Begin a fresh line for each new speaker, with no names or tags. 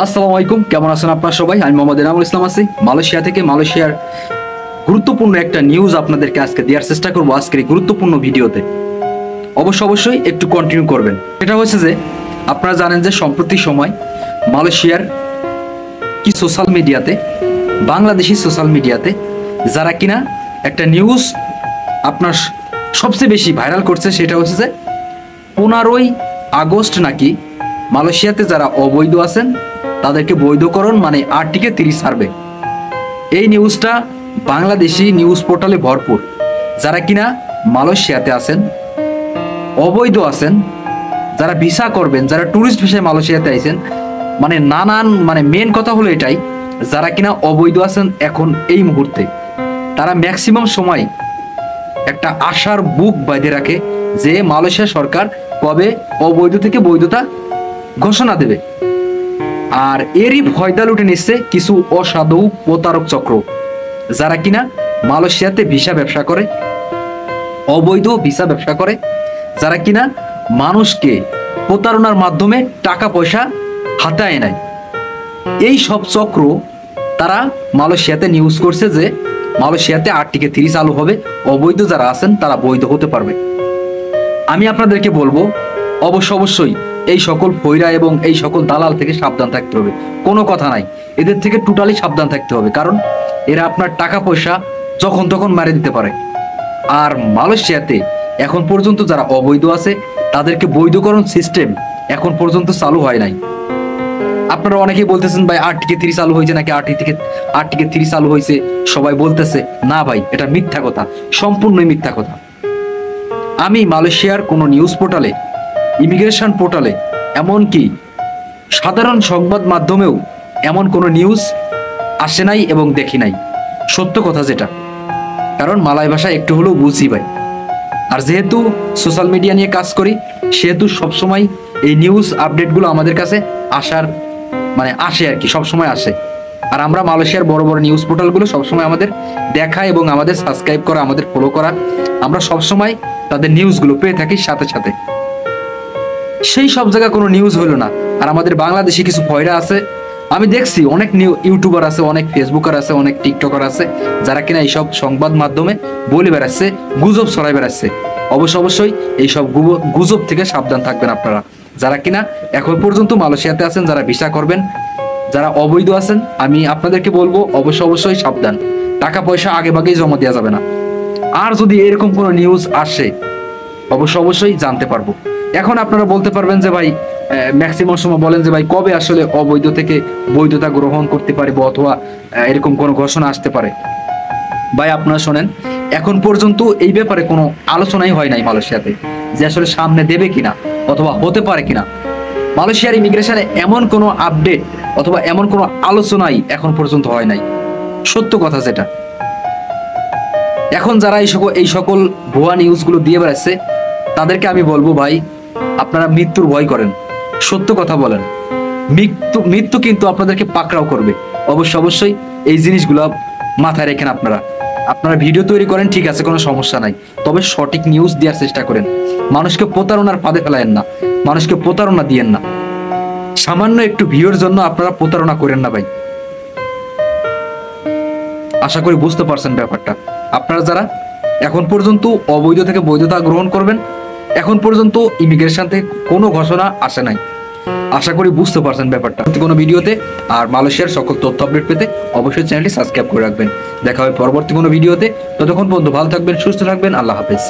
আসসালামু আলাইকুম, কেমন আছেন আপনারা সবাই? আমি মোহাম্মদ এনামুল ইসলাম আছি মালয়েশিয়া থেকে। মালয়েশিয়ার গুরুত্বপূর্ণ একটা নিউজ আপনাদেরকে আজকে দেওয়ার চেষ্টা করবো আজকের এই গুরুত্বপূর্ণ ভিডিওতে। অবশ্যই একটু কন্টিনিউ করবেন। এটা হচ্ছে যে আপনারা জানেন যে সম্প্রতি সময় মালয়েশিয়ার কি সোশ্যাল মিডিয়াতে, বাংলাদেশি সোশ্যাল মিডিয়াতে যারা কিনা একটা নিউজ আপনার সবচেয়ে বেশি ভাইরাল করছে, সেটা হচ্ছে যে 15ই আগস্ট নাকি মালয়েশিয়াতে যারা অবৈধ আছেন তাদেরকে বৈধকরণ মানে আর্টিকেল 30 ছাড়বে। এই নিউজটা বাংলাদেশি নিউজ পোর্টালে ভরপুর। যারা কিনা মালয়েশিয়াতে আছেন, অবৈধ আছেন, যারা ভিসা করবেন, যারা ট্যুরিস্ট ভিসায় মালয়েশিয়াতে আইছেন, মানে নানান মেন কথা হলো এটাই, যারা কিনা অবৈধ আছেন এখন এই মুহূর্তে, তারা ম্যাক্সিমাম সময় একটা আশার বুক বাঁধে রাখে যে মালয়েশিয়া সরকার কবে অবৈধ থেকে বৈধতা ঘোষণা দেবে। আর এরই ফয়দা লুটে নিচ্ছে কিছু অসাধু প্রতারক চক্র, যারা কিনা মালয়েশিয়াতে ভিসা ব্যবসা করে, অবৈধ ভিসা ব্যবসা করে, যারা কিনা মানুষকে প্রতারণার মাধ্যমে টাকা পয়সা হাতায় নেয়। এই সব চক্র তারা মালয়েশিয়াতে নিউজ করছে যে মালয়েশিয়াতে আর্টিকেল 30 চালু হবে, অবৈধ যারা আছেন তারা বৈধ হতে পারবে। আমি আপনাদেরকে বলবো অবশ্যই এই সকল ফৈরা এবং এই সকল দালাল থেকে সাবধান থাকতে হবে। কোনো কথা নাই, এদের থেকে টোটালি সাবধান থাকতে হবে, কারণ এরা আপনার টাকা পয়সা যখন তখন মারে দিতে পারে। আর মালয়েশিয়াতে এখন পর্যন্ত যারা অবৈধ আছে তাদেরকে বৈধকরণ সিস্টেম এখন পর্যন্ত চালু হয় নাই। আপনারা অনেকেই বলতেছেন ভাই আর্টিকেল 30 চালু হয়েছে নাকি, আর্টিকেল 30 চালু হয়েছে সবাই বলতেছে। না ভাই, এটা মিথ্যা কথা, সম্পূর্ণই মিথ্যা কথা। আমি মালয়েশিয়ার কোনো নিউজ পোর্টালে, ইমিগ্রেশন পোর্টালে, এমনকি সাধারণ সংবাদ মাধ্যমেও এমন কোনো নিউজ আসে নাই এবং দেখি নাই, সত্য কথা যেটা। কারণ মালয় ভাষা একটু হলেও বুঝি ভাই। আর যেহেতু সোশ্যাল মিডিয়া নিয়ে কাজ করি, সেহেতু সবসময় এই নিউজ আপডেটগুলো আমাদের কাছে আসে আর কি, সবসময় আসে। আর আমরা মালয়েশিয়ার বড় বড় নিউজ পোর্টালগুলো সবসময় আমাদের দেখা এবং আমাদের সাবস্ক্রাইব করা, আমাদের ফলো করা, আমরা সবসময় তাদের নিউজগুলো পেয়ে থাকি সাথে সাথে। সেই সব জায়গায় কোনো নিউজ হলো না। আর আমাদের বাংলাদেশি কিছু ফয়রা আছে, আমি দেখছি অনেক ইউটিউবার আছে, অনেক ফেসবুকার আছে, অনেক টিকটকার আছে, যারা কিনা এইসব সংবাদ মাধ্যমে বলে বেড়াচ্ছে, গুজব ছড়াই বেড়াচ্ছে। অবশ্যই এইসব গুজব থেকে সাবধান থাকবেন আপনারা, যারা কিনা এখন পর্যন্ত মালয়েশিয়াতে আছেন, যারা ভিসা করবেন, যারা অবৈধ আছেন। আমি আপনাদেরকে বলবো অবশ্যই সাবধান, টাকা পয়সা আগে ভাগেই জমা দেওয়া যাবে না। আর যদি এরকম কোনো নিউজ আসে অবশ্যই জানতে পারবো। এখন আপনারা বলতে পারবেন যে ভাই, ম্যাক্সিমাম সময় বলেন যে ভাই কবে আসলে অবৈধ থেকে বৈধতা গ্রহণ করতে পারবো, অথবা এরকম কোনো ঘোষণা আসতে পারে। ভাই আপনারা শোনেন, এখন পর্যন্ত এই ব্যাপারে কোনো আলোচনাই হয় নাই মালয়েশিয়াতে যে আসলে সামনে দেবে কিনা অথবা হতে পারে কিনা। মালয়েশিয়ার ইমিগ্রেশনে এমন কোনো আপডেট অথবা এমন কোনো আলোচনাই এখন পর্যন্ত হয় নাই, সত্য কথা যেটা। এখন যারা এই সকল ভুয়া নিউজগুলো দিয়ে বেড়াচ্ছে তাদেরকে আমি বলবো ভাই, আপনারা মৃত্যুর ভয় করেন, সত্য কথা বলেন। মৃত্যু কিন্তু আপনাদেরকে পাকড়াও করবে। অবশ্যই এই জিনিসগুলো মাথায় রেখেন। আপনারা ভিডিও তৈরি করেন, ঠিক আছে, কোনো সমস্যা নাই, তবে সঠিক নিউজ দেওয়ার চেষ্টা করেন। মানুষকে প্রতারণার ফাঁদে ফেলায়েন না, মানুষকে প্রতারণা দিয়েন না। সামান্য একটু ভিউর জন্য আপনারা প্রতারণা করেন না ভাই। আশা করি বুঝতে পারছেন ব্যাপারটা। আপনারা যারা এখন পর্যন্ত অবৈধ থেকে বৈধতা গ্রহণ করবেন, এখন পর্যন্ত ইমিগ্রেশন থেকে কোনো ঘোষণা আসে নাই, আশা করি বুঝতে পারছেন ব্যাপারটা। কোনো ভিডিওতে আর মালয়েশিয়ার সকল তথ্য আপডেট পেতে অবশ্যই চ্যানেলটি সাবস্ক্রাইব করে রাখবেন। দেখা হবে পরবর্তী কোনো ভিডিওতে। ততক্ষণ পর্যন্ত ভালো থাকবেন, সুস্থ থাকবেন। আল্লাহ হাফেজ।